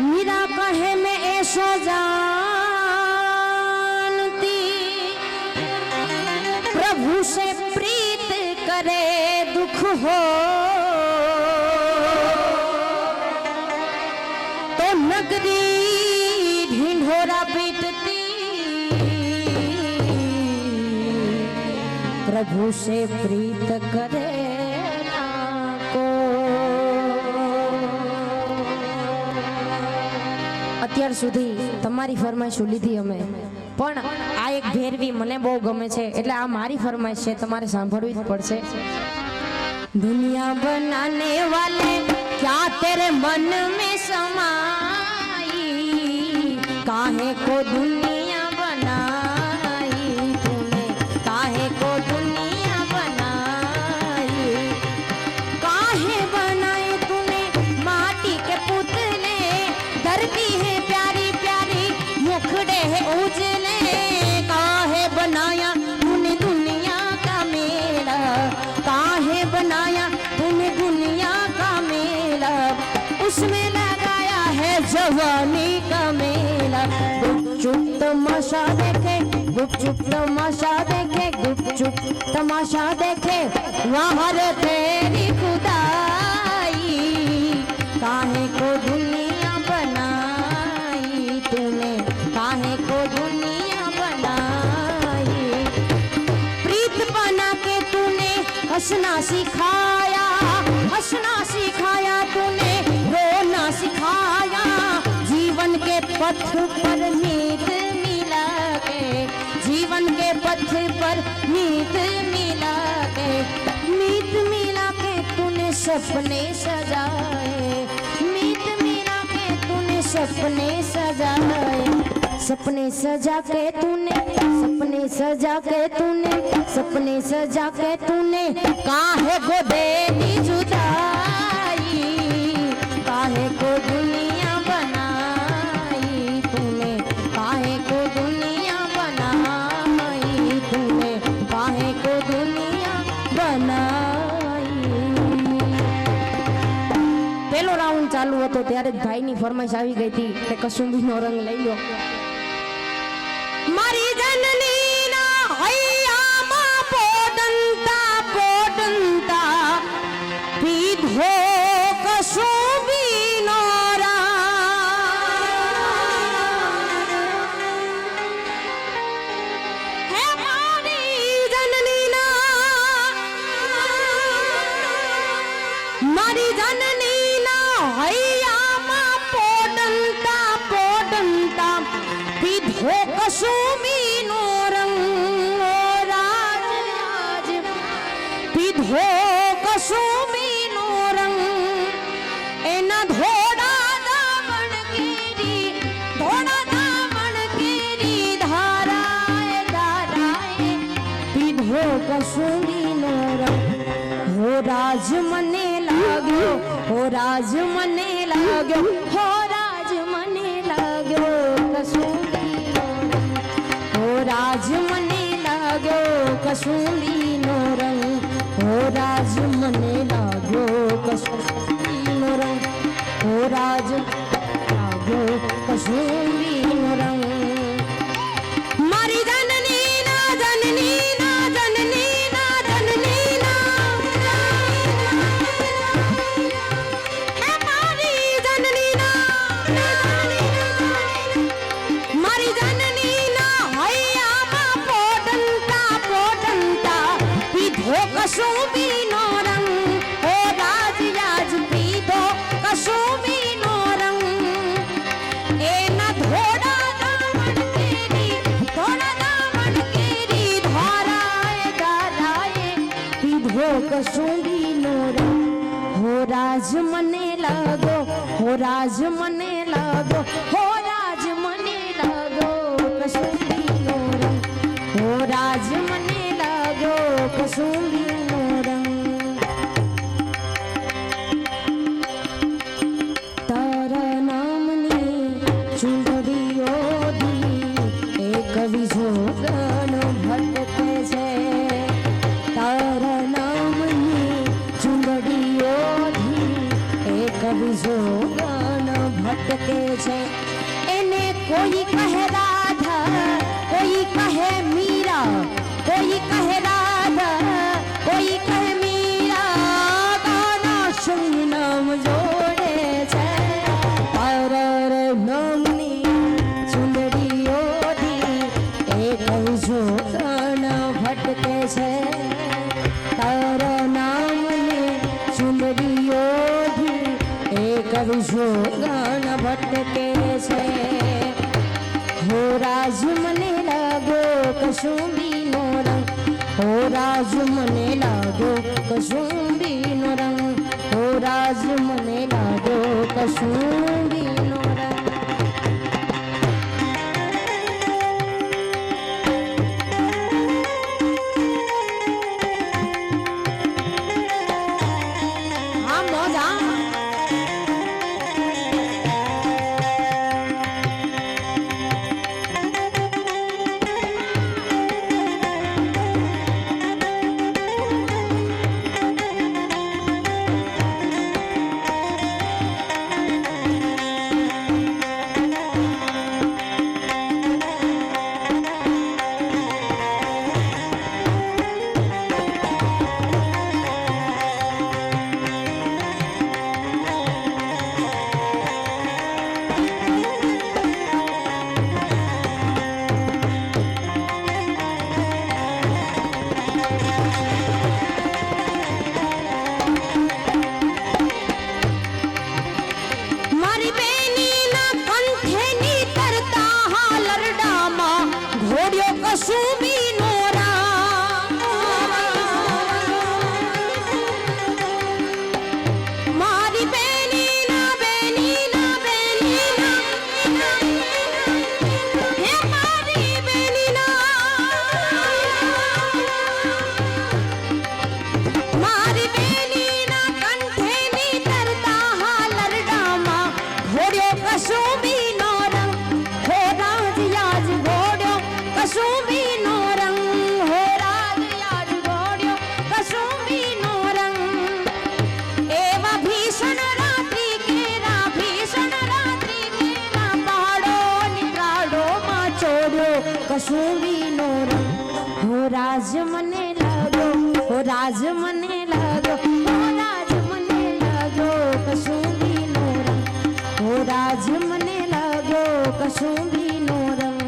मीरा कहे मैं ऐसो जानती, प्रभु से प्रीत करे दुख हो तो नगरी ढिंढोरा पीटती, प्रभु से प्रीत करे ना को। અત્યાર સુધી તમારી ફરમાઈશ લીધી અમે, પણ આ એક ભેરવી મને બહુ ગમે છે, એટલે આ મારી ફરમાઈશ છે, તમારે સાંભળવી જ પડશે। दुनिया बनाने वाले क्या तेरे मन में समाई, काहे को दुनिया बनाई तूने, काहे को दुनिया बनाई, काहे बनाए तूने माटी के पुतले, धरती है प्यारी प्यारी मुखड़े है उजले, काहे बनाया तूने दुनिया का मेला, काहे बनाया तूने दुनिया का मेला, उसमें लगाया है जवानी का मेला। गुपचुप तमाशा देखे, गुपचुप तमाशा देखे, गुपचुप तमाशा देखे वहाँ रे तेरी खुदाई, काहे को दुनिया बनाई तूने, काहे को दुनिया बनाई, प्रीत बना के तूने हंसना सिखाया, हंसना सिखाया तूने, रोना सिखाया, जीवन के पथ पर नीत मिला के, जीवन के पथ पर नीत मिला के, नीत मिला के तूने सपने सजाए, नीत मिला के तूने सपने सजाए, सपने सजा के तूने, सपने सजा के तूने, सपने सजा के तूने काहे को दे दी जुदाई, काहे को दुनिया बनाई तूने, काहे को दुनिया बनाई तूने, काहे को दुनिया बनाई। पहलो राउंड चालू હતો ત્યારે જ ભાઈની ફરમાઈશ આવી ગઈ હતી કે કસુંબીનો રંગ લઈ લો। મારી જનની ના હૈયામાં પોડંતા પોડંતા પીધો કસુંબીનો રંગ, હે મારી જનની ના, મારી જનની ના હૈયામાં પોડંતા પોડંતા પીધો કસુંબીનો રંગ, રાજ રાજ પીધો કસુંબીનો રંગ, એના ધોળા દામણ કેરી, ધોળા દામણ કેરી ધારાએ ધારાએ પીધો કસુંબીનો રંગ, હો રાજ મને લાગ્યો, હો રાજ મને લાગ્યો, હો રાજ મને લાગ્યો કસુંબીનો રંગ, હો રાજ મને લાગ્યો કસુંબીનો રંગ, હો રાજ મને લાગ્યો કસુંબીનો રંગ, હો રાજ લાગ્યો કસુંબીનો રંગ। મારી જનની ના જનની ના જનની ના જનની ના, હે મારી જનની ના, મારી જનની ના હૈયામાં પોડંતા પોડંતા પીધો કસુંબીનો રંગ, હો રાજ રાજ પીધો કસુંબીનો રંગ, એના ધોળા દામણ કેરી, ધોળા દામણ કેરી ધારાએ ધારાએ પીધો કસુંબીનો રંગ, હો રાજ મને લાગો, હો રાજ મને લાગો, હો રાજ મને લાગો કસુંબીનો રંગ, હો રાજ મને લાગો કસુંબીનો રંગ। તારા નામની ચૂંદડીઓ દી એક વિજોગણ ભટકે છે, તારા નામની ચૂંદડીઓ દી એક વિજોગણ ભટકે છે. એને કોઈ કહે રાધા, કોઈ કહે મીરા, કોઈ કહે રાધા, કોઈ કહે મીરા, ગાના સંગ નામ જોડે છે. પરર નામની ચુંદડીઓથી એક જોગણ ભટકે છે. તારા નામની ચુંદડીઓથી એક જોગણ ભટકે છે. હો રાજ મને લાગ્યો કસુંબીનો રંગ, હો રાજ મને લાગ્યો કસુંબીનો રંગ, હો રાજ મને લાગ્યો કસુંબીનો રંગ. હા મોજ હા. કસુંબીનો રંગ, હો રાજ મને લાગ્યો, હો રાજ મને લાગ્યો, હો રાજ મને લાગ્યો કસુંબીનો રંગ, હો રાજ મને લાગ્યો કસુંબીનો રંગ.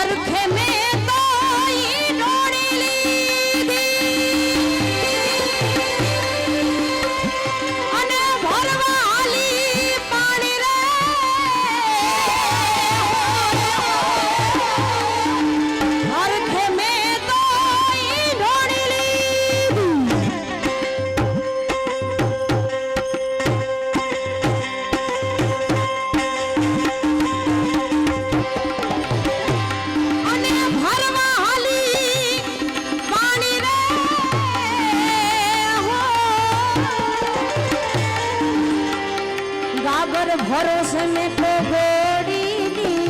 હરખે મેં તો ઈ ડોળી લીધી અને ભરવા હાલી પાણી રે હરખે મેં તો ઈ ડોળી લીધી અને ભરવા હાલી પાણી રે હો ગાગર ભરોસે મેં તો ગોળી લીધી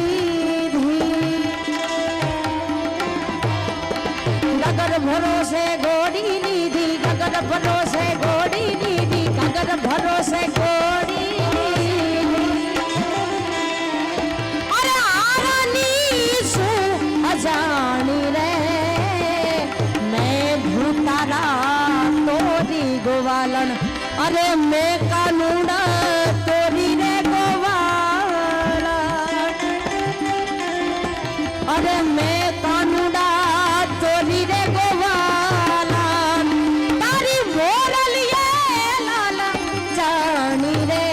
ગાગર ભરોસે ગોળી લીધી ગાગર ભરોસે ગોળી લીધી ગાગર ભરોસે ગોળી લીધી અરે આરાની શું અજાણી રે મેં ભૂતારા તોરી ગોવાલણ અરે મેં કાનુડા તોરી રે ગોવાલણ અરે મેં કાનુડા તોરી રે ગોવાલણ તારી મોરલીએ લાલા જાણી રે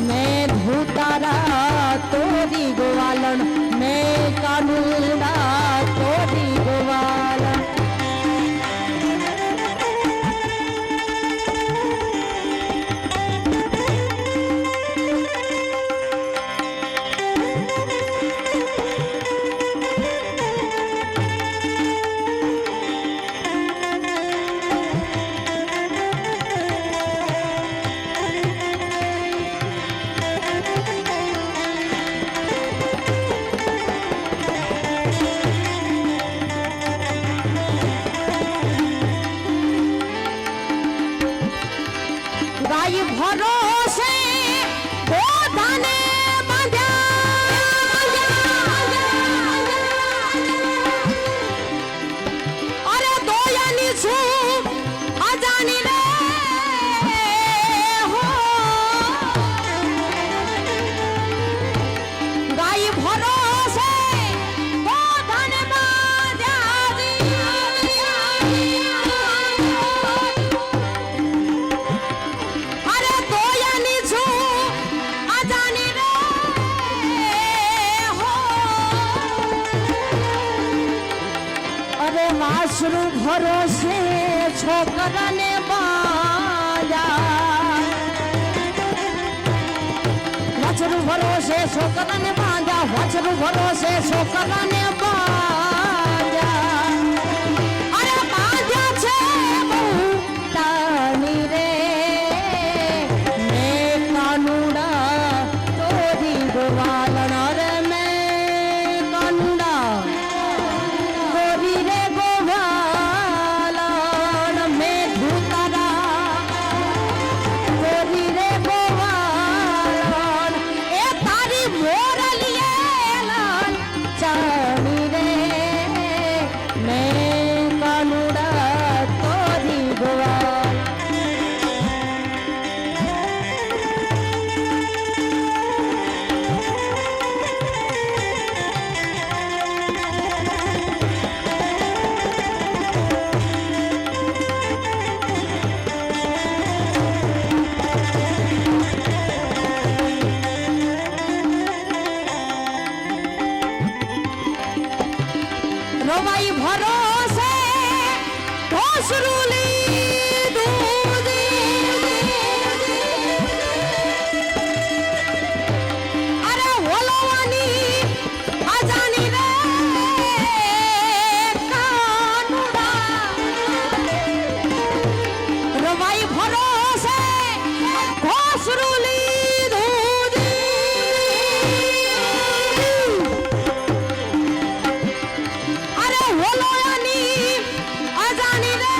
મેં ભૂતારા તોરી ગોવાલણ મેં કાનુડા તોરી ગોવાલણ ગાય ભરોસે ગોધાને બાંધ્યા અરે દોયાની છું અજાણી રે હો ગાય ભરોસે ગોધાને અરે દોયાની છું અજાણી રે હો અરે વાસરું ભરોસે છોકરાને બાંધ્યા વાછરું ભરોસે છોકરાને બાંધ્યા વાછરું ભરોસે છોકરાને બાંધ્યા અરે બાંધ્યા છે બહુ તાની રે મેં કાનુડા તોરી ગોવાલણ અરે મેં કાનુડા તોરી રે ગોવાલણ મેં ભૂતારા તોરી રે ગોવાલણ એ તારી મોરલીએ લાલ જાણી રે મેં કાનુડા તોરી ગોવાલણ રવાઈ ભરોસે ઘોસરું લીધું અરે ઓલવાની અજાણી રે કાનુડા રવાઈ ભરોસે ઘોસરું લીધું અરે ઓલવાની અજાણી રે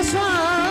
સ્વામી